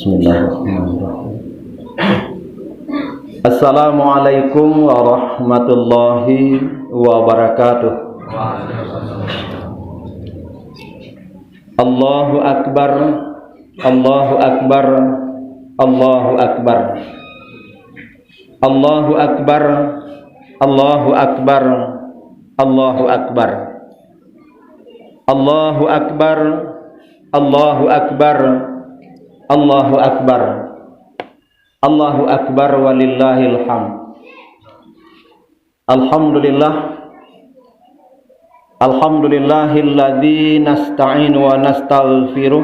Bismillahirrahmanirrahim. Assalamualaikum warahmatullahi wabarakatuh. Allahu Akbar, Allahu Akbar, Allahu Akbar, Allahu Akbar, Allahu Akbar, Allahu Akbar, Allahu Akbar, Allahu Akbar, Allahu Akbar, Allahu Akbar walillahil hamd. Alhamdulillahilladzi nasta'inu wa nastaghfiruh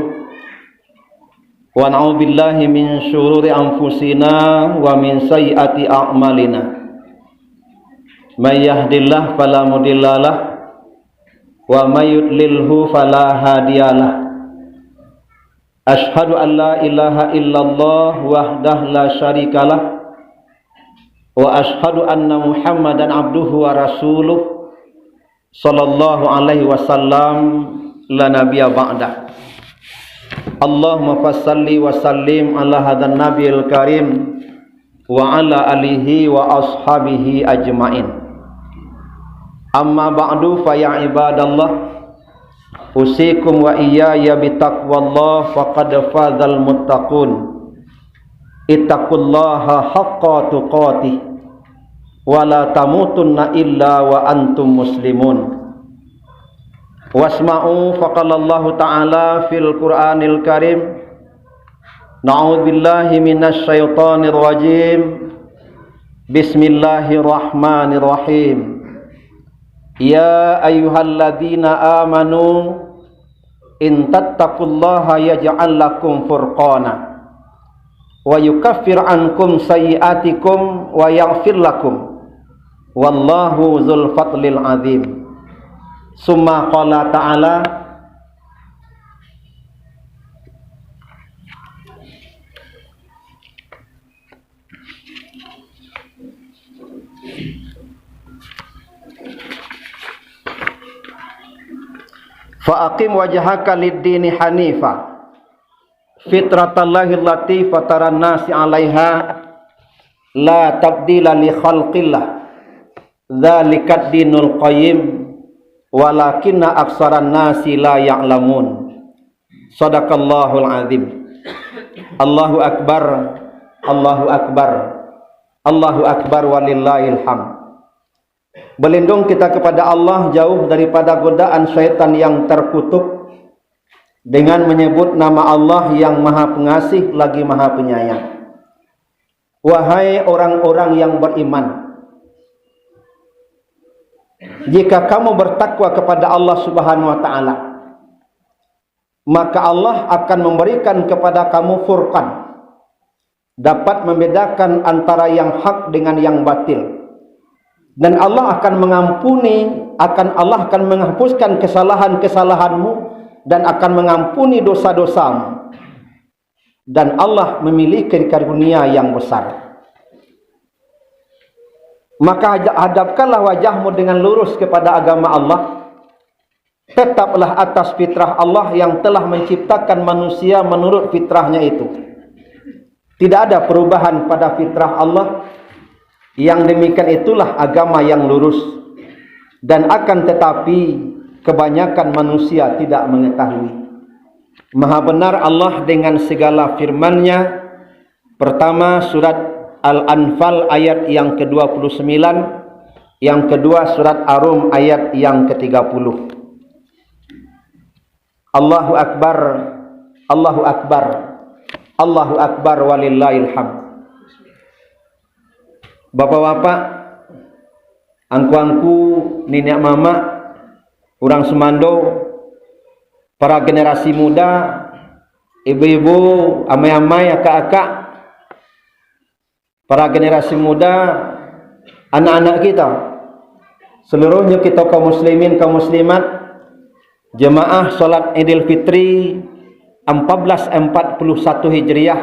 wa na'udzu billahi min syururi anfusina wa min sayyiati a'malina. May yahdihillahu fala mudhillalah wa may yudlilhu fala hadiyalah. Asyhadu an la ilaha illallah wahdahu la syarikalah wa asyhadu anna Muhammadan abduhu wa rasuluh sallallahu alaihi wasallam la nabiyya ba'dah. Allahumma fassalli wa sallim ala hadan nabiyil karim wa ala alihi wa ashabihi ajmain. Amma ba'du fa ya ibadallah, usikum wa iyaya bitaqwallah faqad fazal muttaqun. Ittaqullaha haqqa tuqatih wa la tamutunna illa wa antum muslimun. Wasma'u faqalallahu ta'ala fil Qur'anil Karim. Na'udzu billahi minasy syaithanir rajim. Bismillahirrahmanirrahim. Ya ayyuhalladzina amanu in tattaqullaha yaj'al lakum furqana wa yukaffir ankum sayyi'atikum wa yaghfir lakum wallahu dzul fadlil azim. Summa qala ta'ala fa'aqim wajhaka lid-dini hanifa fitratallahi allati fataran nasi 'alaiha la tabdila li khalqillah dzalikat dinul qayyim walakinna aksaran nasi la ya'lamun. Shadaqallahul azim. Allahu akbar, Allahu akbar, Allahu akbar walillahil hamd. Berlindung kita kepada Allah jauh daripada godaan syaitan yang terkutuk dengan menyebut nama Allah yang Maha Pengasih lagi Maha Penyayang. Wahai orang-orang yang beriman, jika kamu bertakwa kepada Allah Subhanahu wa taala, maka Allah akan memberikan kepada kamu furqan, dapat membedakan antara yang hak dengan yang batil. Dan Allah akan mengampuni, Allah akan menghapuskan kesalahan-kesalahanmu dan akan mengampuni dosa-dosamu. Dan Allah memiliki karunia yang besar. Maka hadapkanlah wajahmu dengan lurus kepada agama Allah. Tetaplah atas fitrah Allah yang telah menciptakan manusia menurut fitrahnya itu. Tidak ada perubahan pada fitrah Allah. Yang demikian itulah agama yang lurus. Dan akan tetapi kebanyakan manusia tidak mengetahui. Maha benar Allah dengan segala firman-Nya. Pertama surat Al-Anfal ayat yang ke-29. Yang kedua surat Ar-Rum ayat yang ke-30. Allahu Akbar, Allahu Akbar, Allahu Akbar walillahil hamd. Bapak-bapak, angku-angku, nenek mama, orang Semando, para generasi muda, ibu-ibu, amai-amai, akak-akak, para generasi muda, anak-anak kita, seluruhnya kita kaum muslimin, kaum muslimat, jemaah salat Idul Fitri 1441 Hijriah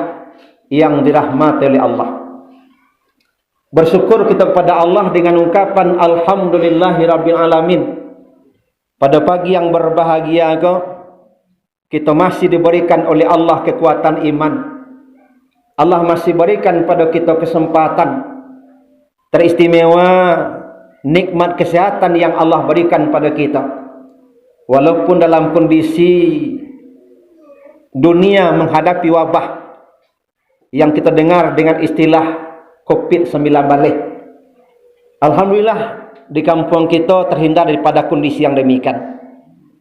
yang dirahmati oleh Allah. Bersyukur kita kepada Allah dengan ungkapan Alhamdulillahirabbil alamin. Pada pagi yang berbahagia kita masih diberikan oleh Allah kekuatan iman, Allah masih berikan pada kita kesempatan teristimewa, nikmat kesehatan yang Allah berikan pada kita. Walaupun dalam kondisi dunia menghadapi wabah yang kita dengar dengan istilah COVID-19, alhamdulillah di kampung kita terhindar daripada kondisi yang demikian.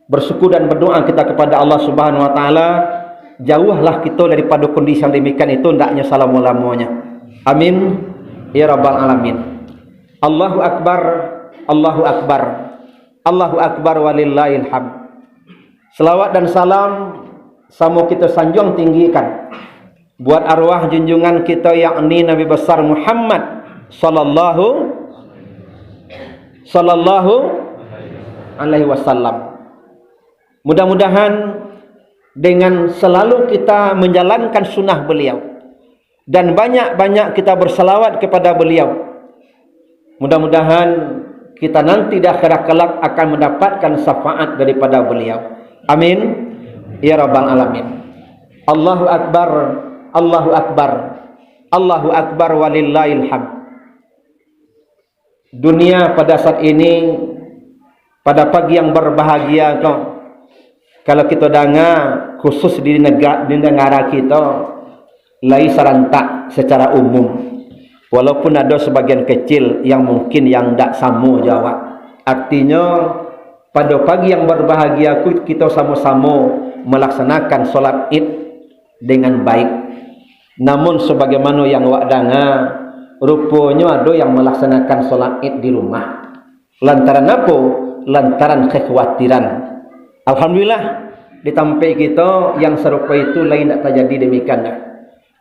Bersyukur dan berdoa kita kepada Allah Subhanahu wa taala, jauhlah kita daripada kondisi yang demikian itu, hendaknya selama-lamanya. Amin ya rabbal alamin. Allahu akbar, Allahu akbar, Allahu akbar walillahil hamd. Selawat dan salam sama kita sanjung tinggikan buat arwah junjungan kita yakni Nabi besar Muhammad sallallahu alaihi wasallam. Mudah-mudahan dengan selalu kita menjalankan sunnah beliau dan banyak-banyak kita berselawat kepada beliau, mudah-mudahan kita nanti di akhirat kelak akan mendapatkan syafaat daripada beliau. Amin ya rabbal alamin. Allahu akbar, Allahu akbar, Allahu akbar walillahil hamd. Dunia pada saat ini, pada pagi yang berbahagia kau, kalau kita dengar khusus di negara kita lai serentak secara umum, walaupun ada sebagian kecil yang mungkin yang tak sama jawab. Artinya pada pagi yang berbahagia kita sama-sama melaksanakan solat Id dengan baik. Namun sebagaimana yang awak dengar, rupanya ada yang melaksanakan solat Id di rumah. Lantaran apa? Lantaran kekhawatiran. Alhamdulillah di tempat kita yang serupa itu lain tak terjadi demikian.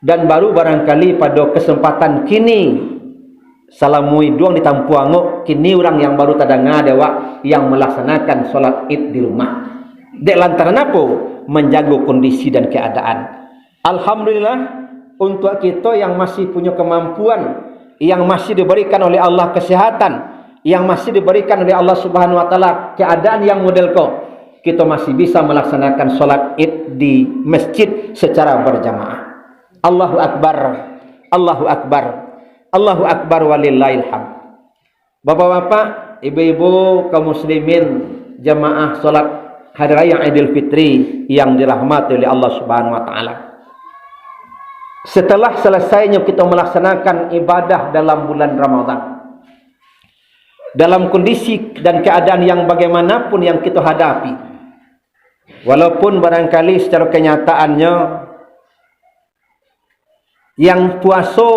Dan baru barangkali pada kesempatan kini salamui doang di Tampuangok, kini orang yang baru terdengar dewa yang melaksanakan solat Id di rumah. Dek lantaran apa? Menjaga kondisi dan keadaan. Alhamdulillah untuk kita yang masih punya kemampuan, yang masih diberikan oleh Allah kesehatan, yang masih diberikan oleh Allah Subhanahu wa taala keadaan yang model kau, kita masih bisa melaksanakan solat Id di masjid secara berjamaah. Allahu akbar, Allahu akbar, Allahu akbar walillahil hamd. Bapak-bapak, ibu-ibu kaum muslimin, jamaah solat hari raya Idul Fitri yang dirahmati oleh Allah Subhanahu wa taala. Setelah selesainya kita melaksanakan ibadah dalam bulan Ramadan, dalam kondisi dan keadaan yang bagaimanapun yang kita hadapi, walaupun barangkali secara kenyataannya yang puasa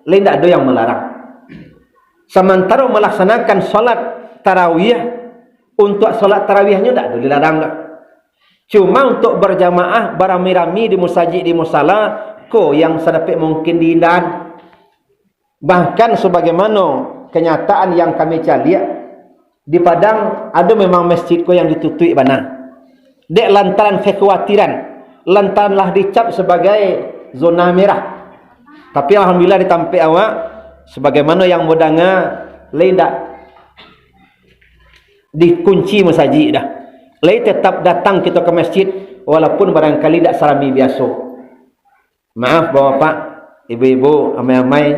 lain tak ada yang melarang, sementara melaksanakan solat tarawih, untuk solat tarawihnya tak ada dilarang. Cuma untuk berjamaah beramai-ramai di masjid, di musala, ko yang sedapat mungkin dihindar. Bahkan sebagaimana kenyataan yang kami lihat di Padang, ada memang masjid ko yang ditutup bana. Dek lantaran kekhawatiran, lantaranlah dicap sebagai zona merah. Tapi alhamdulillah di tempat awak sebagaimana yang modanga lain tak dikunci masjid dah. Lain tetap datang kita ke masjid walaupun barangkali tak salami biasa. Maaf bapak, ibu-ibu, amai-amai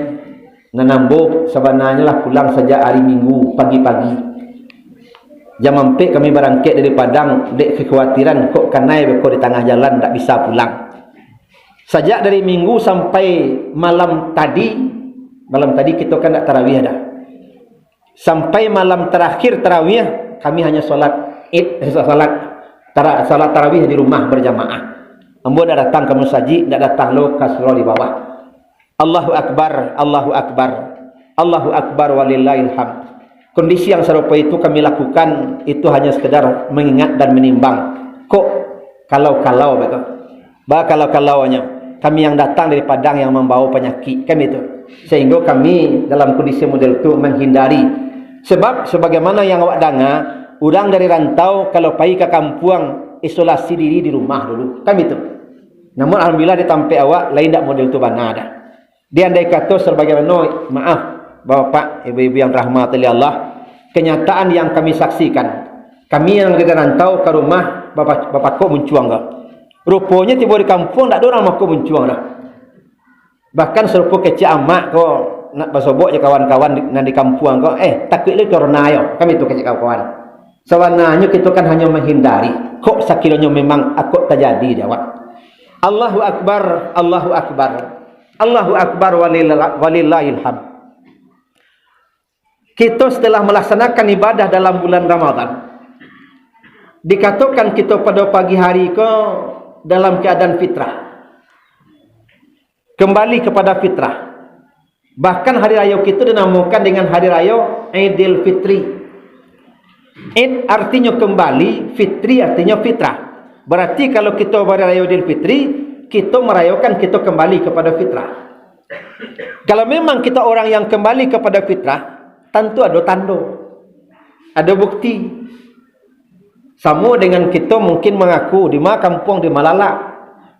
nanambo sebenarnya lah pulang saja hari Minggu pagi-pagi. Jam 4 kami berangkat dari Padang, dek kekhawatiran kok kanai kok di tengah jalan tak bisa pulang. Sejak dari Minggu sampai malam tadi kita kan tak tarawih dah. Sampai malam terakhir tarawih kami hanya solat Id, salat tarawih di rumah berjamaah. Ambo dah datang ke masjid, dah datang lo kasro di bawah. Allahu akbar, Allahu akbar, Allahu akbar walillahil hamd. Kondisi yang serupa itu kami lakukan itu hanya sekedar mengingat dan menimbang. Kok kalau-kalau betul. Bah kalau-kalaunya kami yang datang dari Padang yang membawa penyakit kan itu. Sehingga kami dalam kondisi model itu menghindari. Sebab sebagaimana yang awak dengar, orang dari rantau kalau pergi ke kampung isolasi diri di rumah dulu. Kan itu. Namun alhamdulillah di tempat awak lain tak model itu benar dah. Dia andai kata sebagaimana, maaf bapak, ibu-ibu yang rahmat oleh Allah, kenyataan yang kami saksikan. Kami yang dari rantau ke rumah bapak kok mencuang ke. Rupanya tiba di kampung tak ada orang mak mencuang dah. Bahkan serupa kecil amak ko nak bersobok je kawan-kawan di kampung ko, takut lu corona yo. Kami tu kecil kawan. Sebenarnya kita kan hanya menghindari. Kok sekiranya memang akut terjadi jawab. Allahu Akbar, Allahu Akbar. Allahu Akbar walillahil hamd. Kita setelah melaksanakan ibadah dalam bulan Ramadan, dikatakan kita pada pagi hari ke dalam keadaan fitrah, kembali kepada fitrah. Bahkan hari raya kita dinamakan dengan hari raya Idul Fitri. Id artinya kembali, fitri artinya fitrah. Berarti kalau kita hari raya Idul Fitri, kita merayakan kita kembali kepada fitrah. Kalau memang kita orang yang kembali kepada fitrah, tentu ada tanda, ada bukti. Sama dengan kita mungkin mengaku di mana kampung di Malala,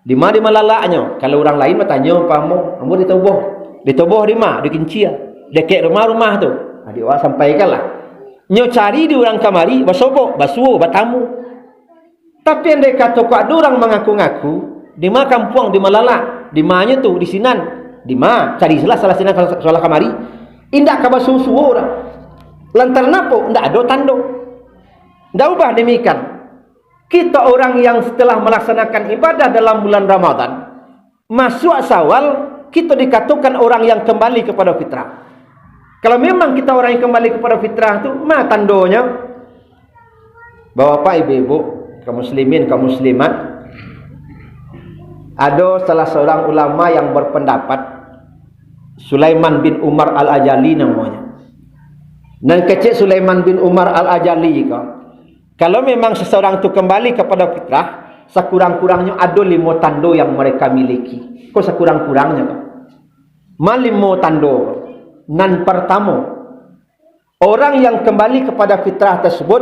di Malalaknya. Kalau orang lain bertanya, kamu ditubuh di mana? Di Kincia, dekat rumah-rumah tu. Adik awak sampaikanlah. Nyo cari di orang kamari, bersobok, basuh, bertamu. Tapi andai kata kau ada orang mengaku-ngaku di mana kampung di Malala, di mana tu, di Sinan, di mana? Cari salah Sinan salah kamari. Indak kabar susu orang. Lantaran apa? Indak ada tanda. Indak ubah demikian. Kita orang yang setelah melaksanakan ibadah dalam bulan Ramadan, masuk Syawal, kita dikatakan orang yang kembali kepada fitrah. Kalau memang kita orang yang kembali kepada fitrah itu, mana tandanya? Bapak ibu-ibu, kaum muslimin, kaum muslimat, ada salah seorang ulama yang berpendapat, Sulaiman bin Umar Al-Ajali namanya. Dan kecil Sulaiman bin Umar Al-Ajali kalau memang seseorang itu kembali kepada fitrah, sekurang-kurangnya ada 5 tanda yang mereka miliki. Kok sekurang-kurangnya kan? 5 tanda. Nan pertama, orang yang kembali kepada fitrah tersebut,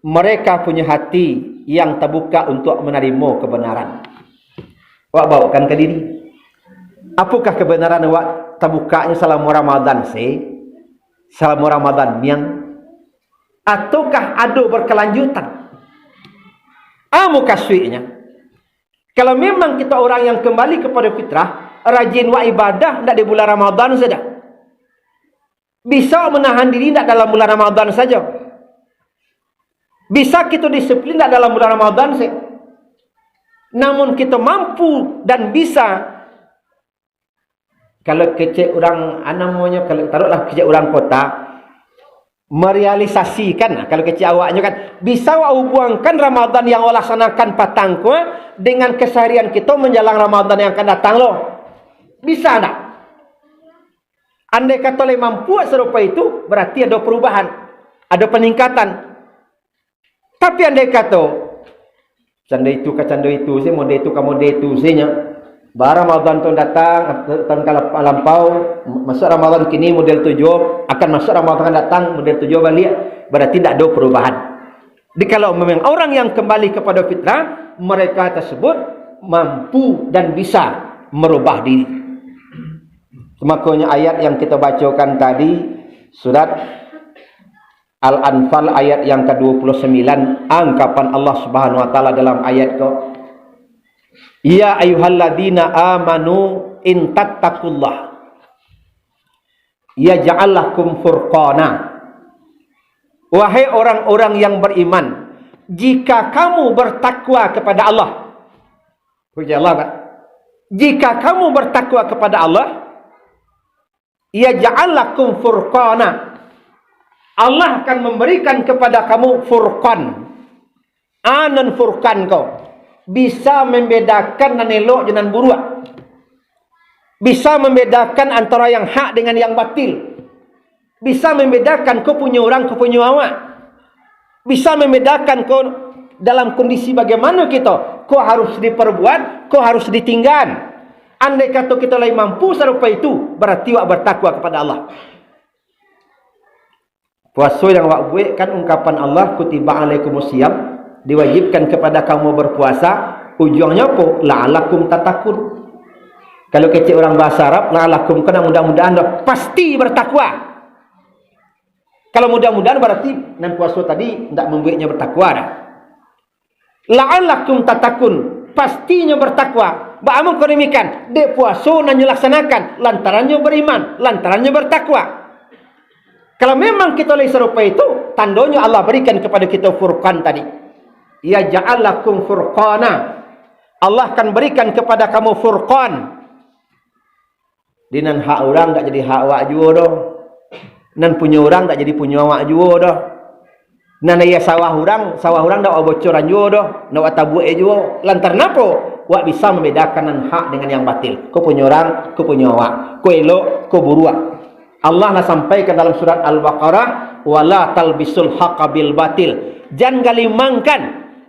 mereka punya hati yang terbuka untuk menerima kebenaran. Awak bawakan ke diri. Apakah kebenaran awak terbukanya selama Ramadan selama Ramadan yang ataukah ada berkelanjutan? Kasihnya. Kalau memang kita orang yang kembali kepada fitrah, rajin wa ibadah tidak di bulan Ramadan saja. Bisa menahan diri tidak dalam bulan Ramadan saja. Bisa kita disiplin tidak dalam bulan Ramadan saja. Namun kita mampu dan bisa. Kalau kecil orang namanya, kalau taruhlah kecil orang kota merealisasikan, kalau kecil awaknya kan bisa hubungkan Ramadan yang Allah laksanakan patang dengan keseharian kita menjelang Ramadan yang akan datang loh. Bisa tak? Andai kata oleh mampu serupa itu, berarti ada perubahan, ada peningkatan. Tapi andai kata canda itu ke canda itu, mode itu ke mode itu, Barang Ramadan tahun datang, tahun lampau, masuk Ramadan kini model 7, akan masuk Ramadan akan datang model 7 balik, berarti tidak ada perubahan. Jadi kalau memang orang yang kembali kepada fitrah, mereka tersebut mampu dan bisa merubah diri. Makanya ayat yang kita bacakan tadi, surat Al-Anfal ayat yang ke-29, anggapan Allah Subhanahu wa taala dalam ayat ke Ya ayyuhalladzina amanu in tattaqullah yaj'al lakum furqana. Wahai orang-orang yang beriman, jika kamu bertakwa kepada Allah. Puji Allah kan? Jika kamu bertakwa kepada Allah, yaj'al lakum furqana. Allah akan memberikan kepada kamu furqan. Anan furqan kau. Bisa membedakan dan elok dengan buruk. Bisa membedakan antara yang hak dengan yang batil. Bisa membedakan kau punya orang, kau punya awak. Bisa membedakan kau dalam kondisi bagaimana kita. Kau harus diperbuat, kau harus ditinggal. Andai kata kita lagi mampu serupa itu, berarti awak bertakwa kepada Allah. Puasa yang awak buat kan ungkapan Allah, kutiba alaikumusiyam, diwajibkan kepada kamu berpuasa. Ujungnya apa? La'alakum tatakun. Kalau kecil orang bahasa Arab, la'alakum kena mudah-mudahan pasti bertakwa. Kalau mudah-mudahan berarti nan puasa tadi tidak membuatnya bertakwa dah. La'alakum tatakun, pastinya bertakwa. Ba'amun kau demikian. Dek puasa nanya laksanakan. Lantarannya beriman. Lantarannya bertakwa. Kalau memang kita oleh serupa itu, tandanya Allah berikan kepada kita furqan tadi. Ya ja'alakum furqana. Allah akan berikan kepada kamu furqan. Dinan hak orang tak jadi hak awak juga dah. Nan punya orang tak jadi punya awak juga dah. Nan ya sawah orang dak bocoran juga dah. Nak tabuke juga. Lantar napa? Wak bisa membedakan nan hak dengan yang batil. Kau punya orang, kau punya awak. Kau elok, kau buruak. Allah nak sampaikan dalam surat Al-Baqarah, wala talbisul haqqa bil batil. Jangan galimangkan,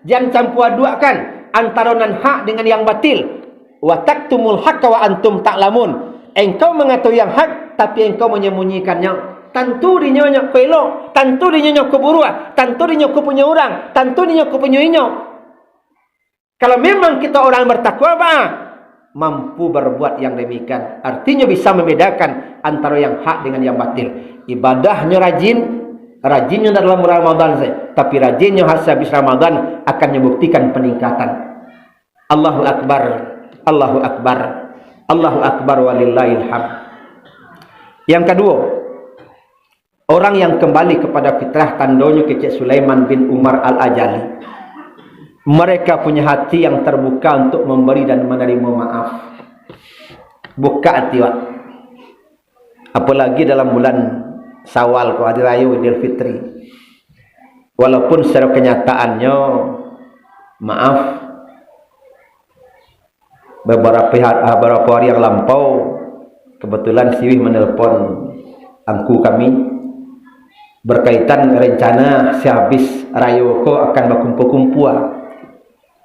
jangan campur adukan antara nan hak dengan yang batil. Wa taktumul haqqa wa antum ta'lamun. Engkau mengatakan yang hak tapi engkau menyembunyikannya. Tentu dinyonya kau elok, tentu dinyonya kau buruak, tentu dinyonya kau punya orang, tentu dinyonya kau punya inyo. Kalau memang kita orang bertakwa, mampu berbuat yang demikian. Artinya bisa membedakan antara yang hak dengan yang batil. Ibadahnya rajinnya dalam Ramadan saja, tapi rajinnya habis Ramadan akan membuktikan peningkatan. Allahu Akbar, Allahu Akbar, Allahu Akbar walillahil hamd. Yang kedua, orang yang kembali kepada fitrah tandanya kecik Sulaiman bin Umar Al-Ajali. Mereka punya hati yang terbuka untuk memberi dan menerima maaf. Buka hati, Wak. Apalagi dalam bulan Syawal, hari raya Idul Fitri. Walaupun secara kenyataannya, maaf, beberapa hari yang lampau, kebetulan Siwih menelpon angku kami berkaitan rencana sehabis raya ko akan berkumpul-kumpul.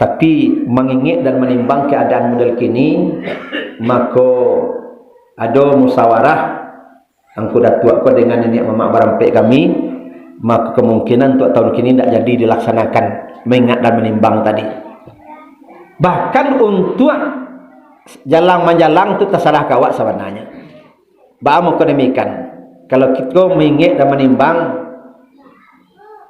Tapi mengingat dan menimbang keadaan model kini, maka ada musyawarah angku datuk ko dengan nenek mamak berampek kami, maka kemungkinan untuk tahun kini tidak jadi dilaksanakan, mengingat dan menimbang tadi. Bahkan untuk jalang-menjalang itu tersalah kawat sebenarnya. Ba'amu demikian. Kalau kita mengingat dan menimbang,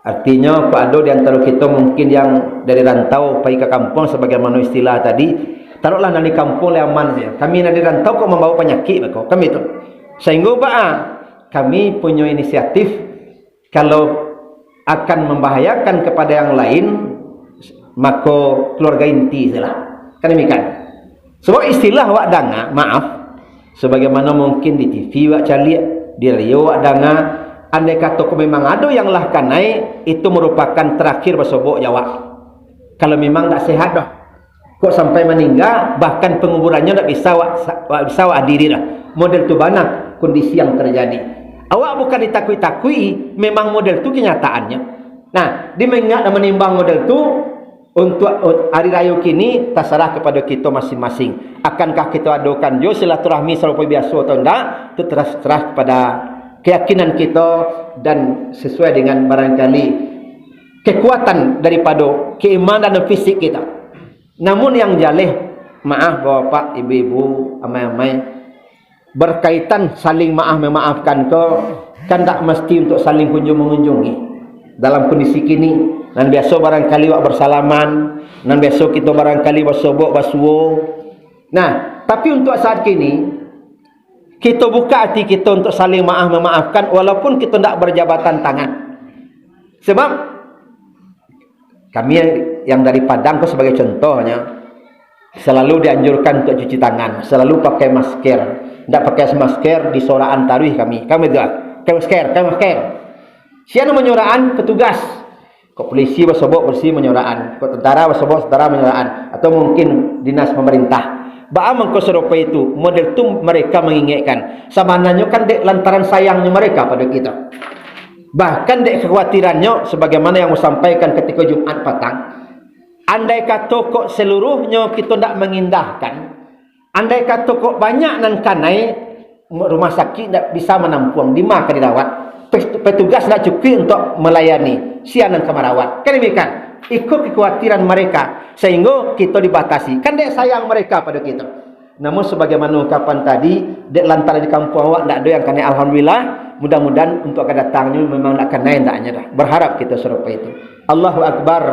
artinya kalau ada di antara kita mungkin yang dari rantau pergi ke kampung sebagaimana istilah tadi, taruhlah dari kampung aman saja. Kami dari rantau kok membawa penyakit kok. Kami itu. Sehingga kami punya inisiatif kalau akan membahayakan kepada yang lain, maka keluarga inti sajalah. Kan demikian. Sebab istilah wak danga, maaf, sebagaimana mungkin di TV wak caliak, di radio wak danga, andai kata kau memang ada yang lah kanai, itu merupakan terakhir bersobok jawab. Kalau memang tak sehat dah, kok sampai meninggal, bahkan penguburannya tak bisa wak hadiri dah. Model tu banyak kondisi yang terjadi. Awak bukan ditakui-takui, memang model tu kenyataannya. Nah, dimengat dan menimbang model tu, untuk hari raya kini terserah kepada kita masing-masing. Akankah kita adakan jo silaturahmi serupa biasa atau tidak, itu terserah kepada keyakinan kita dan sesuai dengan barangkali kekuatan daripada keimanan dan fisik kita. Namun yang jalih, maaf bapak, ibu-ibu, amai-amai, berkaitan saling maaf-memaafkan ke, kan tak mesti untuk saling kunjung-mengunjungi dalam kondisi kini. Dan biasa barangkali wak bersalaman, dan biasa kita barangkali bersobok, bersuo. Nah, tapi untuk saat kini, kita buka hati kita untuk saling maaf-memaafkan walaupun kita tidak berjabatan tangan. Sebab kami yang dari Padang sebagai contohnya selalu dianjurkan untuk cuci tangan, selalu pakai masker. Tidak pakai masker di soraan tarwih kami juga pakai masker. Siapa menyoraan? Petugas. Kok polisi bersobok bersih menyoraan, kok tentara bersobok tentara menyoraan, atau mungkin dinas pemerintah. Ba'am kau serupa itu, model tu mereka mengingatkan. Sebenarnya kan dek lantaran sayangnya mereka pada kita. Bahkan dek kekhawatirannya, sebagaimana yang disampaikan ketika Jumat petang. Andai kata kok seluruhnya kita tidak mengindahkan, andai kata kok banyak nan kanai, rumah sakit tidak bisa menampung, di mana dirawat. Petugas tidak cukup untuk melayani sianan kemarawat. Kan demikian. Ikut kekhawatiran mereka sehingga kita dibatasi. Kan dek sayang mereka pada kita. Namun sebagaimana ungkapan tadi, dek lantaran di kampung awak tidak ada yang kena, alhamdulillah. Mudah-mudahan untuk akan datangnya memang nak kena yang taknya dah. Berharap kita serupa itu. Allahu Akbar,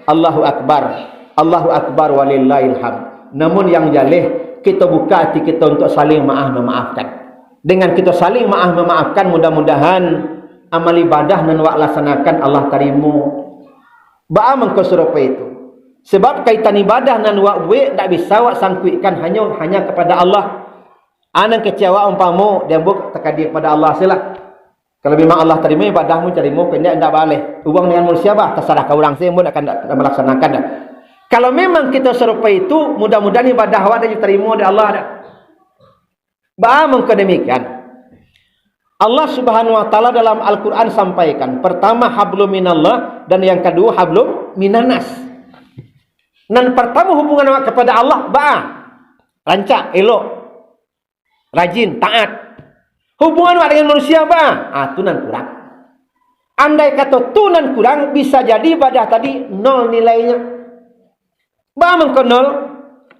Allahu Akbar, Allahu Akbar walillahil hamd. Namun yang jaleh, kita buka hati kita untuk saling memaafkan. Dengan kita saling memaafkan, mudah-mudahan amal ibadah nan wak laksanakan Allah terima. Ba'a mengko serupa itu. Sebab kaitan ibadah nan wak buat tak bisa wak sangkuitkan hanya kepada Allah. Anang kecewa umpamu dia buk terkadi kepada Allah silah. Kalau memang Allah terima ibadahmu, terima, kena tidak boleh. Hubung dengan manusia bah, terserah ke orang saya pun akan melaksanakan dah. Kalau memang kita serupa itu, mudah-mudahan ibadah awak dah diterima oleh Allah dah. Bah mungkin demikian. Allah Subhanahu wa taala dalam Al-Qur'an sampaikan, pertama hablum minallah dan yang kedua hablum minanas. Dan pertama hubungan awak kepada Allah, bah rancak, elok, rajin, taat. Hubungan awak dengan manusia bah, tu nan kurang. Andai kata tu nan kurang, bisa jadi ibadah tadi nol nilainya. Bah mengko nol,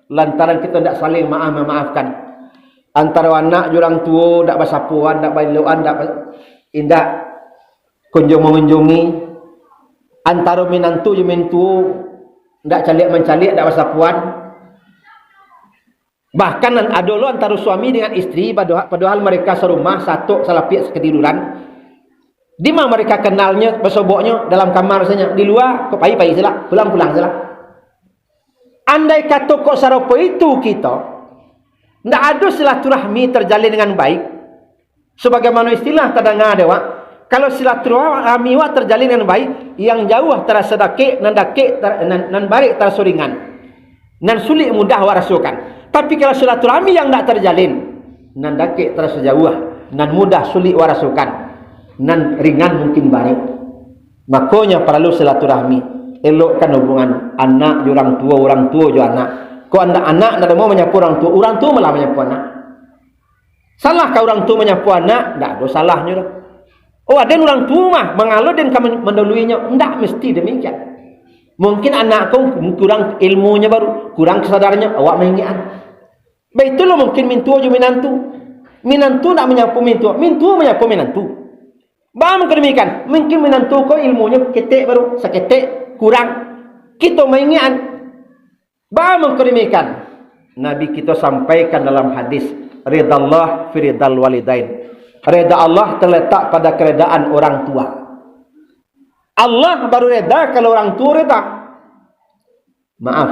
lantaran kita tidak saling memaafkan. Antara anak jurang tua tak bersapuan, tak bailuan, tak indak kunjung mengunjungi. Antara minantu je mintu tak calik mencalik, tak bersapuan. Bahkan ada lo antara suami dengan istri, padahal mereka serumah, satu salapik seketiduran. Di mana mereka kenalnya, bersoboknya dalam kamar saja. Di luar kok pai-pai salah, pulang-pulang salah. Andai kata kok sarupa itu kita, tidak ada silaturahmi terjalin dengan baik. Sebagaimana istilah terdengar dewa, kalau silaturahmi wa terjalin dengan baik, yang jauh terasa dakik, nan barik terasa ringan, nan sulit mudah warasukan. Tapi kalau silaturahmi yang tidak terjalin, nan dakik terasa jauh, nan mudah sulit warasukan, nan ringan mungkin barik. Makanya perlu silaturahmi. Elokkan hubungan anak orang tua jo anak. Kau anak tidak mau menyapu orang tua malah menyapu anak. Salah kau orang tua menyapu anak, tidak ada salahnya dah. Oh, ada orang tua mah mengalir dan kamu mendahuluinya, tidak mesti demikian. Mungkin anak kau kurang ilmunya baru, kurang kesadarannya, awak mengingat. Baik itulah mungkin mintu aja minantu tidak menyapu mintu menyapu minantu. Bagaimana demikian? Mungkin minantu kau ilmunya ketek baru, seketek kurang. Kita mengingat. Bagaimana demikian? Nabi kita sampaikan dalam hadis, ridallah fi ridal walidain. Reda Allah terletak pada keredaan orang tua. Allah baru reda kalau orang tua reda. Maaf,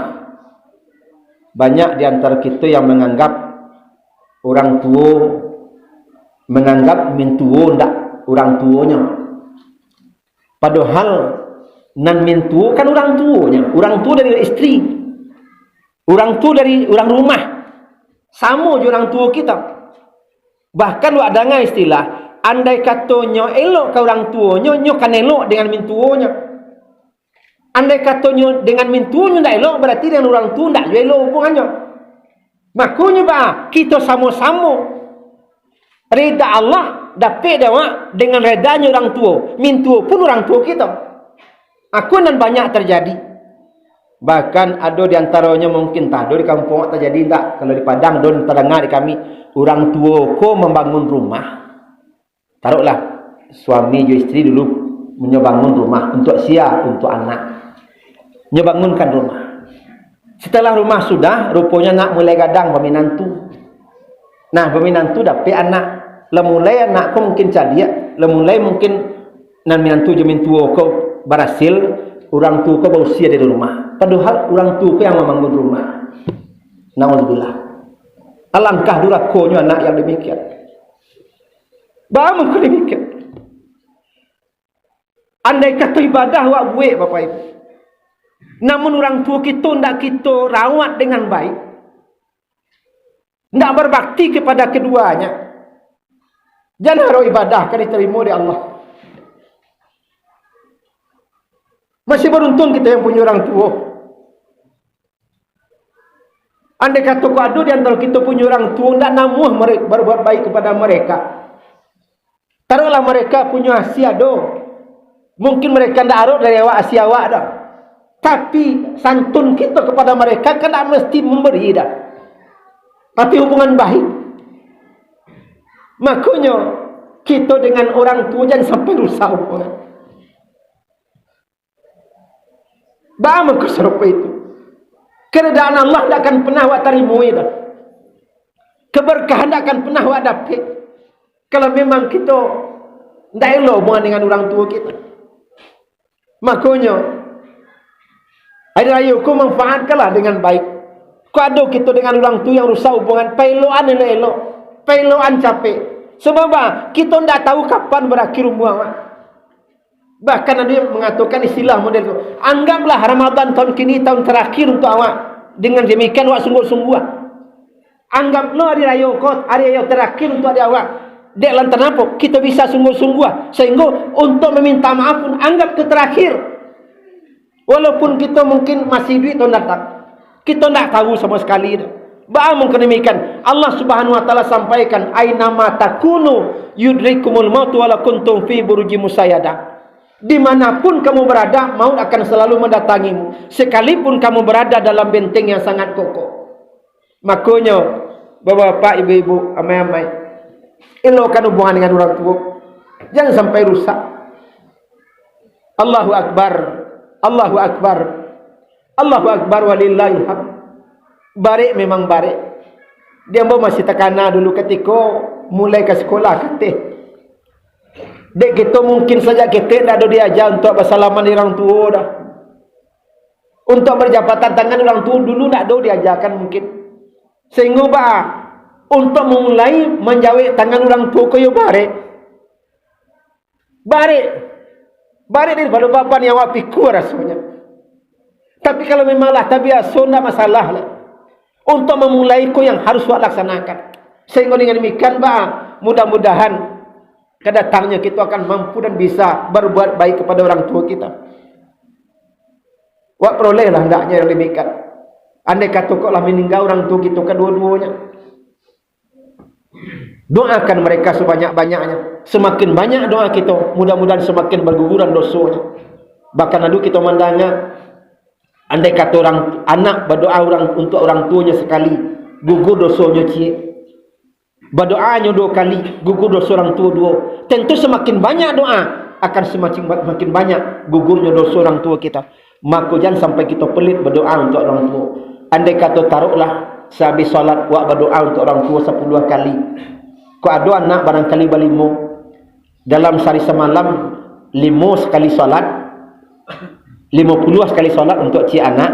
banyak di antara kita yang menganggap orang tua, menganggap mintuo ndak orang tuanya. Padahal nan mintuo kan orang tuanya. Orang tua dari istri, orang tua dari orang rumah, sama je orang tua kita. Bahkan ada dengan istilah, andai katanya elok ke orang tuanya, nyo kan elok dengan mintuonya. Andai katanya dengan mintuonya tidak elok, berarti dengan orang tua tidak elok hubungannya. Makanya bah, kita sama-sama reda Allah dapat dewa dengan redanya orang tua. Mintuo pun orang tua kita. Aku dan banyak terjadi. Bahkan ada di antaranya mungkin tak ada di kampung terjadi tak. Kalau di Padang don terdengar di kami, orang tua ko membangun rumah. Taruhlah suami dan istri dulu menyebangun rumah untuk untuk anak. Menyebangunkan rumah. Setelah rumah sudah, rupanya nak mulai gadang peminantu. Nah, peminantu dapat anak. Lemulai anak ko mungkin cadia, lemulai mungkin nan minantu je mintuo ko berhasil, orang tua ko berusia di rumah. Padahal orang tua ko yang membangun rumah. Nauzubillah. Alangkah durakonya anak yang demikian. Bagaimana demikian? Andai kata ibadah wak buat Bapak Ibu, namun orang tua kita tidak kita rawat dengan baik, tidak berbakti kepada keduanya, jangan harap ibadah akan diterima oleh Allah. Masih beruntung kita yang punya orang tua. Andai kata kau ada di antara kita punya orang tua, tidak namuh berbuat baik kepada mereka. Taruhlah mereka punya asia do. Mungkin mereka tidak harap dari awak asia awak dah. Tapi santun kita kepada mereka kan tidak mesti memberi dah. Tapi hubungan baik. Makanya kita dengan orang tua jangan sampai rusak hubungan. Bagaimana serupa itu? Keredaan Allah tak akan pernah awak terima itu. Keberkahan tak akan pernah awak dapat. Kalau memang kita tak elok hubungan dengan orang tua kita. Makanya hari raya ku manfaatkanlah dengan baik. Ku ada kita dengan orang tua yang rusak hubungan, peloan elok-elok, peloan capek. Sebab kita tak tahu kapan berakhir umur. Bahkan ada yang mengatakan istilah model itu, anggaplah Ramadan tahun kini tahun terakhir untuk awak. Dengan demikian awak sungguh-sungguh. Anggaplah hari raya kot, hari raya terakhir untuk hari awak. Dek lantaran apa? Kita bisa sungguh-sungguh sehingga untuk meminta maaf pun anggap ke terakhir. Walaupun kita mungkin masih duit tahun datang, kita tak tahu sama sekali. Ba'a mungkin demikian. Allah Subhanahu wa taala sampaikan, "Ainama takunu yudrikumul maut wala kuntum fi burujim musayyadah." Dimanapun kamu berada, maut akan selalu mendatangimu, sekalipun kamu berada dalam benteng yang sangat kokoh. Makanya, bapak-bapak, ibu-ibu, amai-amai, elokkan hubungan dengan orang tua. Jangan sampai rusak. Allahu Akbar, Allahu Akbar, Allahu Akbar walillahil hamd. Barik memang barik. Dia masih tekana dulu ketika mulai ke sekolah ketih. Dek kita mungkin saja kita tak ada diajar untuk bersalaman dengan orang tua dah. Untuk berjabatan tangan orang tua dulu tak ada diajarkan mungkin. Sehingga untuk memulai menjawab tangan orang tua kaya barik. Barik. Barik daripada bapak yang awak pikir rasanya. Tapi kalau memanglah tabiat sunnah masalah lah. Untuk memulai kau yang harus awak laksanakan. Sehingga dengan demikian mudah-mudahan kedatangnya kita akan mampu dan bisa berbuat baik kepada orang tua kita. Wak perolehlah hendaknya yang demikian. Andai kata kau lah meninggal orang tua kita kedua-duanya, doakan mereka sebanyak-banyaknya. Semakin banyak doa kita, mudah-mudahan semakin berguguran dosanya. Bahkan ada kita mandangnya, andai kata orang anak berdoa untuk orang tuanya sekali, gugur dosanya cik. Berdoanya 2 kali, gugur dosa orang tua 2. Tentu semakin banyak doa, akan semakin banyak gugurnya dosa orang tua kita. Maka jangan sampai kita pelit berdoa untuk orang tua. Andai kata taruhlah sehabis solat wak berdoa untuk orang tua 10 kali. Kau ada anak barangkali berlima, dalam sehari semalam 5 sekali solat, 50 sekali solat untuk cik anak,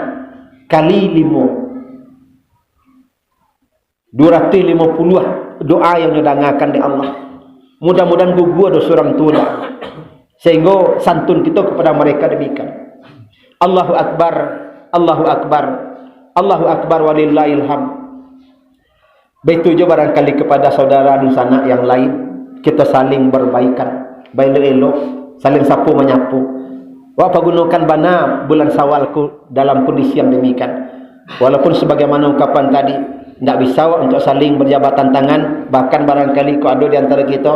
kali 5 250 doa yang didengarkan di Allah. Mudah-mudahan gugur dosa orang tua, sehingga santun kita kepada mereka demikian. Allahu Akbar, Allahu Akbar, Allahu Akbar walillahil hamd. Begitu juga barangkali kepada saudara di sana yang lain, kita saling berbaikan, baik elok, saling sapu menyapu. Wapa gunakan bana bulan Syawal dalam kondisi yang demikian. Walaupun sebagaimana ungkapan tadi, tidak bisa untuk saling berjabatan tangan. Bahkan barangkali kau ada di antara kita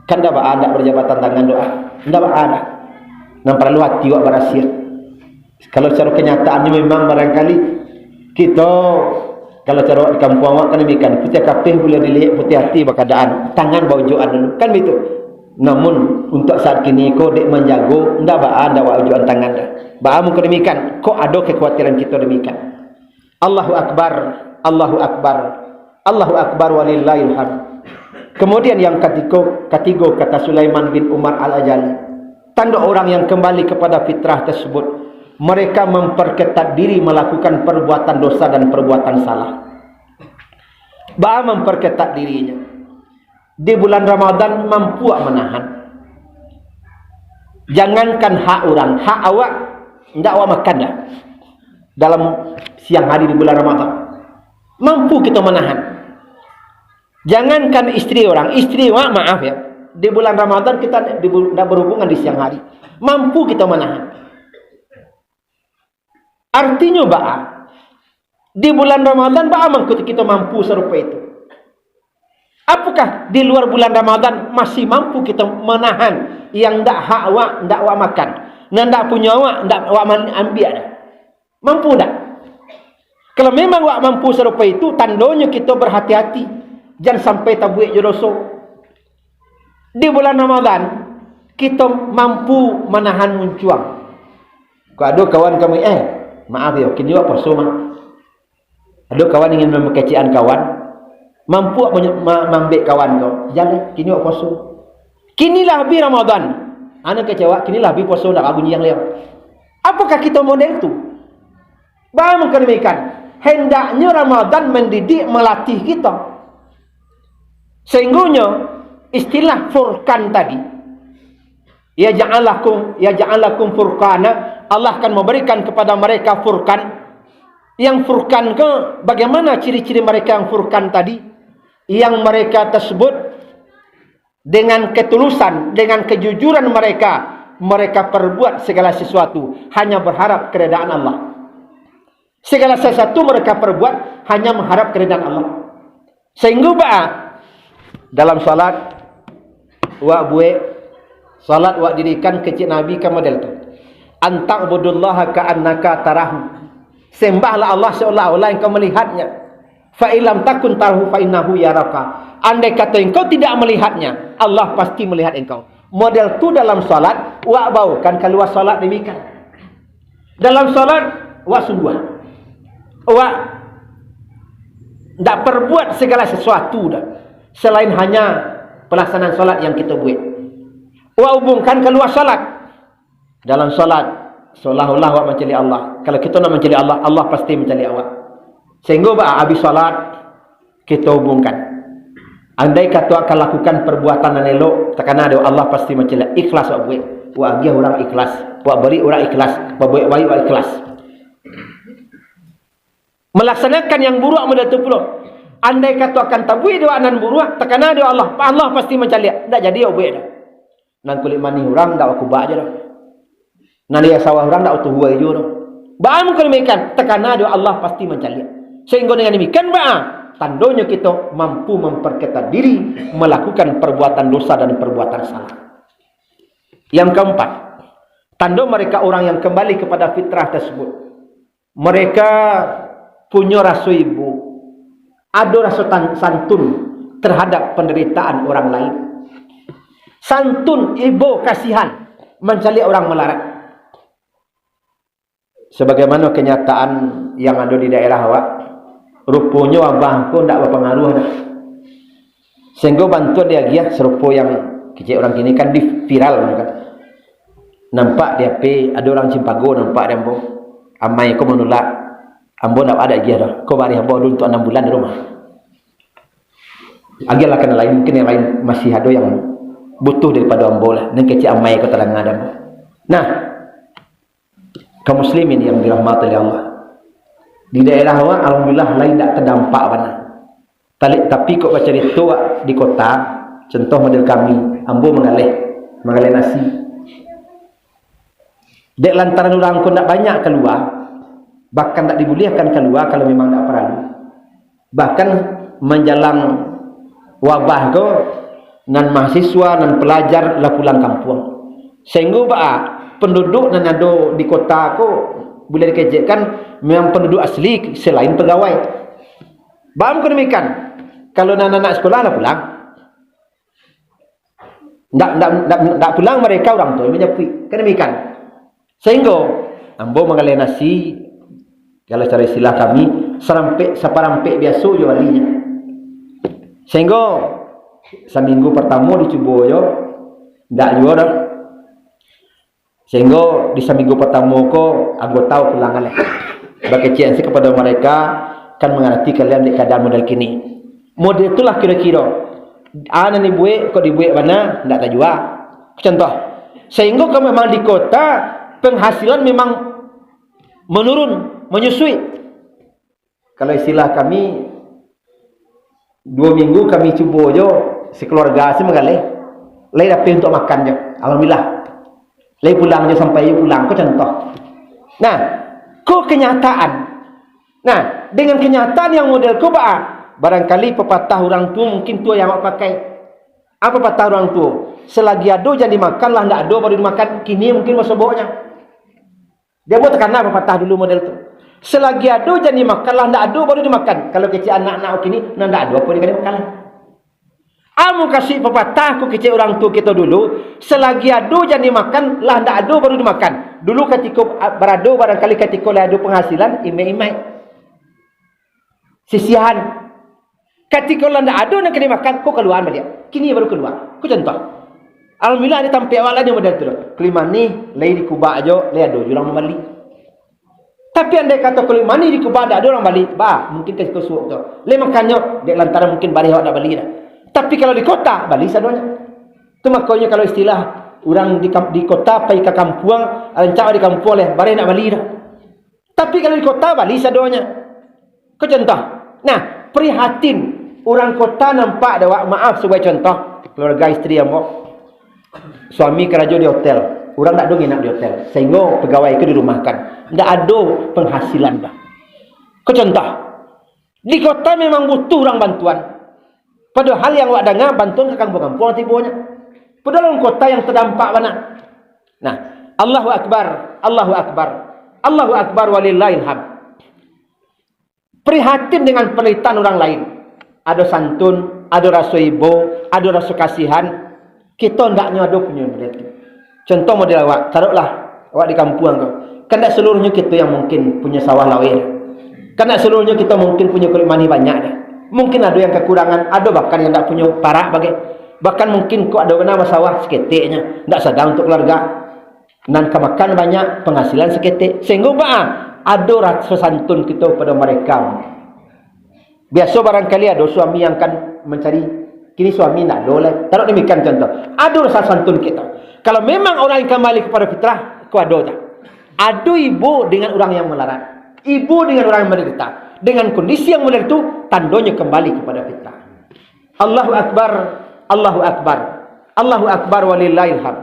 kan tidak ada berjabatan tangan doa, tidak ada. Dan perlu hati awak berhasil. Kalau secara kenyataannya memang barangkali kita, kalau cara di kampung awak kan demikian, putih kapih boleh dilihat putih hati berkadaan tangan baujuan dulu kan begitu. Namun untuk saat kini kau dek menjago tidak ada baujuan tangan dah. Mungkin demikian. Kau ada kekhawatiran kita demikian. Allahu Akbar, Allahu Akbar, Allahu Akbar walillahil hamd. Kemudian yang ketiga kata Sulaiman bin Umar Al-Ajali, tanda orang yang kembali kepada fitrah tersebut, mereka memperketat diri melakukan perbuatan dosa dan perbuatan salah. Memperketat dirinya. Di bulan Ramadan mampu menahan. Jangankan hak orang, hak awak tidak awak makan dah. Dalam siang hari di bulan Ramadan mampu kita menahan. Jangankan istri orang, istri awak maaf ya, di bulan Ramadan kita tidak berhubungan di siang hari, mampu kita menahan. Artinya di bulan Ramadan kita mampu serupa itu. Apakah di luar bulan Ramadan masih mampu kita menahan yang tidak hak awak, tidak awak makan, dan tidak punya awak, tidak awak ambil dah? Mampu tak? Kalau memang awak mampu serupa itu, tandanya kita berhati-hati. Jangan sampai tabuik dosa. Di bulan Ramadan, kita mampu menahan muncuang. Kalau ada kawan kami, maaf ya, kini awak puasa mah. Ada kawan ingin memekecian kawan, mampu mengambil kawan kau. Jangan kini awak puasa. Kinilah habis Ramadan. Anak kecewa, kinilah habis puasa dah bunyi yang lain. Apakah kita model tu? Bahawa demikian, hendaknya Ramadan mendidik melatih kita. Sehinggunya istilah furqan tadi, ya ja'alakum furqana, Allah akan memberikan kepada mereka furqan. Yang furqan ke bagaimana ciri-ciri mereka yang furqan tadi? Yang mereka tersebut dengan ketulusan, dengan kejujuran mereka perbuat segala sesuatu hanya berharap keredaan Allah. Segala sesuatu mereka perbuat hanya mengharap keredaan Allah. Sehingga dalam salat salat dirikan kecil Nabi ke model tu. Anta'budullaha ka'annaka tarahu. Sembahlah Allah seolah-olah engkau melihatnya. Fa illam takun tarahu fa innahu yaraka. Andai kata engkau tidak melihatnya, Allah pasti melihat engkau. Model tu dalam salat kan kalau salat demikian. Dalam salat sungguh. Tak perbuat segala sesuatu dah selain hanya pelaksanaan salat yang kita buat. Hubungkan keluar salat. Dalam salat seolah-olah awak mencari Allah. Kalau kita nak mencari Allah, Allah pasti mencari awak. Sehingga habis salat kita hubungkan. Andai kata akan lakukan perbuatan yang elok, takkan ada Allah pasti mencela. Ikhlas awak buat. Dia orang ikhlas. Buat beri orang ikhlas. Buat baik orang ikhlas. Melaksanakan yang buruk model tu pula. Andai kata akan tabui doa nan buruk, takkan ada Allah. Allah pasti mencela. Tak jadi awak buat dah. Nan kulit mani orang dak aku bak je dah. Nan dia sawah orang dak utuh huai je dah. Ba'am demikian, takkan ada Allah pasti mencela. Sehingga dengan demikian tandanya kita mampu memperketat diri melakukan perbuatan dosa dan perbuatan salah. Yang keempat, tanda mereka orang yang kembali kepada fitrah tersebut. Mereka punya rasa ibu, ada rasa santun terhadap penderitaan orang lain. Santun, ibu, kasihan mencari orang melarat. Sebagaimana kenyataan yang ada di daerah awak, rupanya abangku tidak berpengaruh dah. Sehingga bantuan dia serupa yang kecil orang kini kan di viral kan. Nampak dia ada orang Cimpago nampak dia ambo. Amai ko menolak. Ambo nak ada dia dah. Ko bari ambo dulu untuk 6 bulan di rumah. Agilah kena lain mungkin yang lain masih ada yang butuh daripada ambo lah. Nang kecil amai ko terang ada. Nah, kaum muslimin yang dirahmati oleh Allah. Di daerah awak alhamdulillah lain tak terdampak mana. Tapi kok baca itu di kota, contoh model kami, ambo mengalih nasi. Dek lantaran orang pun tak banyak keluar, bahkan tak dibolehkan keluar kalau memang tak perlu. Bahkan menjelang wabah ko, nan mahasiswa, nan pelajar lah pulang kampung. Sehingga penduduk nan ada di kota ko boleh dikejekkan memang penduduk asli selain pegawai. Paham ke demikian? Kalau anak-anak sekolah lah pulang. Tak pulang mereka orang tua menyapui. Kan demikian. Sehingga ambo mengalih nasi, kalau cara istilah kami saparampek biasa je walinya. Sehingga seminggu pertama dicuba je tak juga dah. Sehingga di seminggu pertama ko anggota pulang alih. Berkecian kepada mereka kan mengerti kalian di keadaan model kini. Model itulah kira-kira. Ana ni buat kau dibuat mana tak tahu juga. Contoh. Sehingga kalau memang di kota penghasilan memang menurun, menyusui. Kalau istilah kami 2 minggu kami cuba je sekeluarga mengalih. Lai dapat untuk makan je. Alhamdulillah. Lai pulang je sampai pulang ko contoh. Nah, ko kenyataan. Nah, dengan kenyataan yang model ko barangkali pepatah orang tua mungkin tua yang awak pakai. Apa pepatah orang tua? Selagi ada jangan dimakan lah, ndak ada baru dimakan. Kini mungkin masoboknya. Dia buat karena pepatah dulu model tu. Selagi ada jangan dimakan lah, ndak ada baru dimakan. Kalau kecil anak-anak kini ndak ada apa dia makan. Amu kasih pepatah ku kecil orang tua kita dulu, selagi ada jangan dimakan lah, ndak ada baru dimakan. Dulu ketika berada barangkali ketika ada penghasilan imai-imai. Sisihan. Ketika kalau tidak ada nak kena makan, kau keluar balik. Kini baru keluar. Kau contoh. Alhamdulillah ada tampil awal ni model tu. Kelima ni, lay di kubah aja, lay ada orang balik. Tapi andai kata kelima ni di kubah ada orang balik, mungkin kasih kau suruh tu. Lay makannya, dek lantaran mungkin balik awak nak balik dah. Tapi kalau di kota, balik sadonya. Tu makanya kalau istilah orang di kota pergi ke kampung, rencana di kampung leh, balik nak balik dah. Tapi kalau di kota, balik sadonya. Kau contoh. Nah, prihatin orang kota nampak ada maaf sebagai contoh keluarga isteri yang mau suami kerja di hotel, orang tak ada nginap di hotel, sehingga pegawai itu dirumahkan, tidak ada penghasilan dah. Kau contoh di kota memang butuh orang bantuan, padahal yang awak dengar bantuan ke kampung-kampung tibonya, padahal orang kota yang terdampak mana. Nah, Allahu Akbar, Allahu Akbar, Allahu Akbar walillahil hamd. Prihatin dengan penderitaan orang lain. Ada santun, ada rasa ibu, ada rasa kasihan. Kita hendaknya ada punya model itu. Contoh model awak, taruhlah awak di kampung kau. Kan tak seluruhnya kita yang mungkin punya sawah lawir. Kan tak seluruhnya kita mungkin punya kulit mani banyak dah. Mungkin ada yang kekurangan, ada bahkan yang tak punya parak bagai. Bahkan mungkin kau ada nama sawah seketiknya, tak sadar untuk keluarga. Dan kemakan banyak, penghasilan seketik. Sehingga ada rasa santun kita pada mereka. Biasa barangkali ada suami yang akan mencari, kini suami tak ada lah. Taruh demikian contoh. Ada rasa santun kita. Kalau memang orang yang kembali kepada fitrah, kau ada tak? Ada ibu dengan orang yang melarat. Ibu dengan orang yang menderita. Dengan kondisi yang model itu, tandanya kembali kepada fitrah. Allahu Akbar, Allahu Akbar, Allahu Akbar walillahil hamd.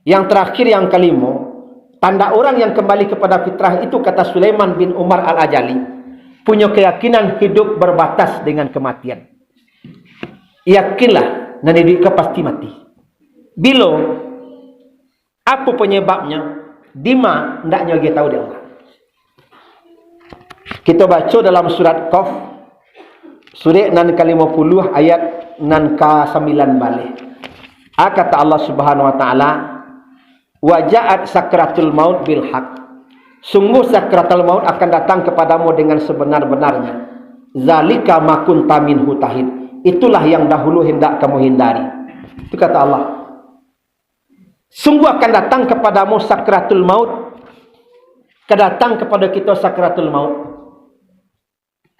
Yang terakhir yang kelima, tanda orang yang kembali kepada fitrah itu kata Sulaiman bin Umar Al-Ajali, punya keyakinan hidup berbatas dengan kematian. Yakinlah nanti dia pasti mati. Bila apa penyebabnya? Dima hendaknya dia tahu dia Allah. Kita baca dalam surat Qaf surah 50 ayat 9 balik. Kata Allah Subhanahu wa taala, "Waja'at sakratul maut bil haq." Sungguh sakratul maut akan datang kepadamu dengan sebenar-benarnya. Zalika ma kunta minhu tahid. Itulah yang dahulu hendak kamu hindari. Itu kata Allah. Sungguh akan datang kepadamu sakratul maut. Kedatang kepada kita sakratul maut.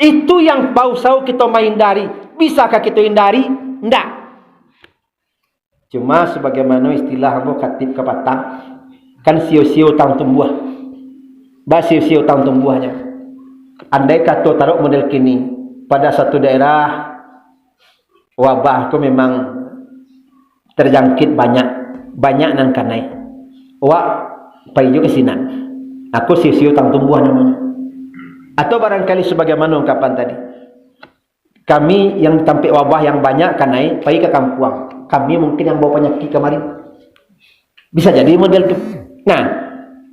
Itu yang bau-sau kita menghindari. Bisakah kita hindari? Tidak. Cuma sebagaimana istilah kamu katib kepatang, kan sio-sio tang tumbuh. Sio-sio tang tumbuhnya. Andai kata taruh model kini pada satu daerah wabah itu memang terjangkit banyak nan kanai. Wak payu kesinan. Aku sio-sio tang tumbuh namanya. Atau barangkali sebagaimana ungkapan tadi. Kami yang tampik wabah yang banyak kanai pergi ke kampung. Kami mungkin yang bawa penyakit kemarin. Bisa jadi model itu. Nah,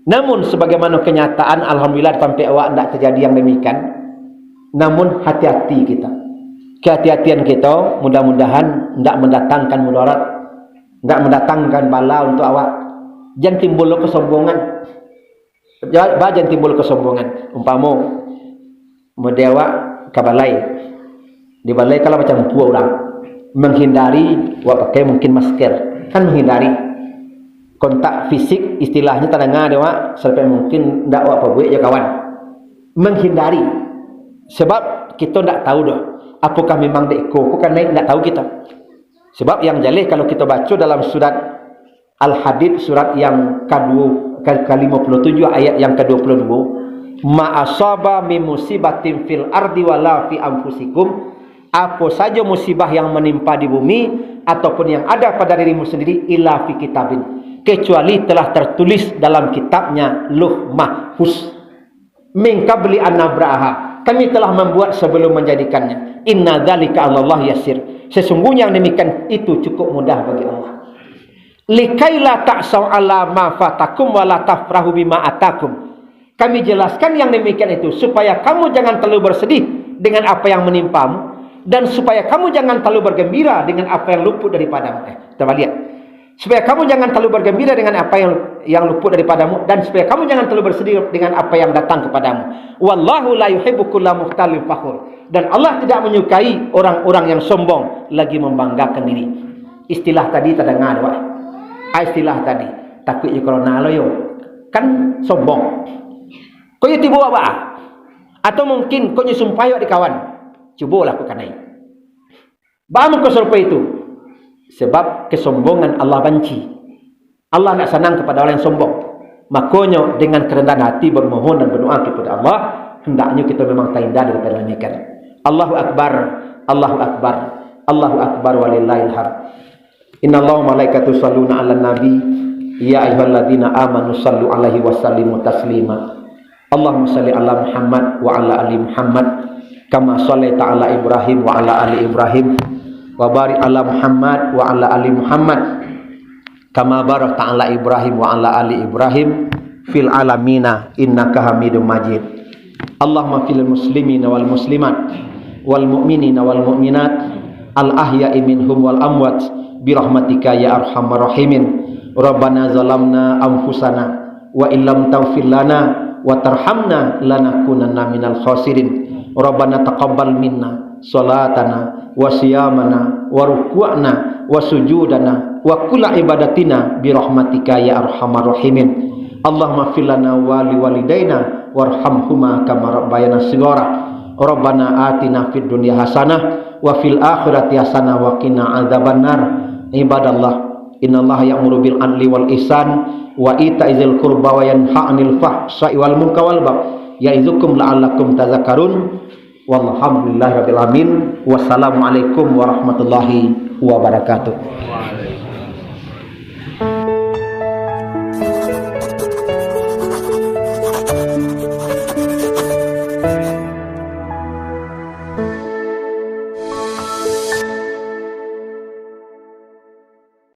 namun sebagaimana kenyataan alhamdulillah tampik awak tidak terjadi yang demikian. Namun hati-hati kita. Kehati-hatian kita mudah-mudahan tidak mendatangkan mudarat, tidak mendatangkan bala untuk awak. Jangan timbul kesombongan. Jangan timbul kesombongan. Umpama medewa ke balai. Di balai kalau macam tua orang menghindari wak pakai mungkin masker, kan menghindari kontak fisik istilahnya tadanga dewa sampai mungkin ndak wak pabuik ya kawan. Menghindari sebab kita ndak tahu dah apakah memang deko kan naik ndak tahu kita. Sebab yang jalih kalau kita baca dalam surat Al-Hadid surat yang ke-57 ayat yang ke-22, ma asaba min musibatin fil ardi wala fi anfusikum, apa saja musibah yang menimpa di bumi ataupun yang ada pada dirimu sendiri illa fi kitabin, kecuali telah tertulis dalam kitabnya Lauh Mahfuz min qabli an nabraha, kami telah membuat sebelum menjadikannya. Inna dzalika 'alallahi yasir, sesungguhnya yang demikian itu cukup mudah bagi Allah. Likaila ta'sau 'ala ma fatakum wa la tafrahu bima atakum, kami jelaskan yang demikian itu supaya kamu jangan terlalu bersedih dengan apa yang menimpamu, dan supaya kamu jangan terlalu bergembira dengan apa yang luput daripadamu. Coba lihat. supaya kamu jangan terlalu bergembira dengan apa yang luput daripadamu, dan supaya kamu jangan terlalu bersedih dengan apa yang datang kepadamu. Wallahu la yuhibbu kulla mukhtalin fakhur. Dan Allah tidak menyukai orang-orang yang sombong lagi membanggakan diri. Istilah tadi terdengar, Pak. Istilah tadi takut kalau naloyo kan sombong. Kau tiba apa? Atau mungkin kau nyumpayo di kawan. Coba lakukan ini. Bagaimana kau serupa itu? Sebab kesombongan Allah benci. Allah tidak senang kepada orang yang sombong. Makanya dengan kerendahan hati bermohon dan berdoa kepada Allah, hendaknya kita memang terhindar daripada demikian. Allahu Akbar, Allahu Akbar, Allahu Akbar walillahil hamd. Innallaha malaikatu yusholluna 'alan nabi, ya ayyuhalladzina amanu shallu 'alaihi wa sallimu taslima. Allahumma shalli 'ala Muhammad wa 'ala ali Muhammad kama shallaita 'ala Ibrahim wa 'ala ali Ibrahim. Wa barik ala Muhammad wa ala ali Muhammad kama barakta ala Ibrahim wa ala ali Ibrahim fil alamina innaka Hamidum Majid. Allahumma fil muslimina wal muslimat wal mu'minina wal mu'minat al ahya'i minhum wal amwat bi rahmatika ya arhamar rahimin. Rabbana zalamna anfusana wa illam taghfir lana wa tarhamna lanakunanna minal khasirin. Rabbana taqabbal minna salatana wa siyamana wa ruku'na wa sujudana wa kulla ibadatina bi rahmatika ya arhamar rahimin. Allahumma fil lana wa li walidaina warhamhuma kama rabbayana shighara. Rabbana atina fid dunya hasanah wa fil akhirati hasanah wa qina adzabannar. Ibadallah, innallaha ya'muru bil 'adli wal ihsan wa ita'izil qurba wa yanha 'anil fahsya'i wal munkari wal baghi ya'izukum la'allakum tadhakkarun. Walhamdulillahirabbil alamin. Wassalamualaikum warahmatullahi wabarakatuh.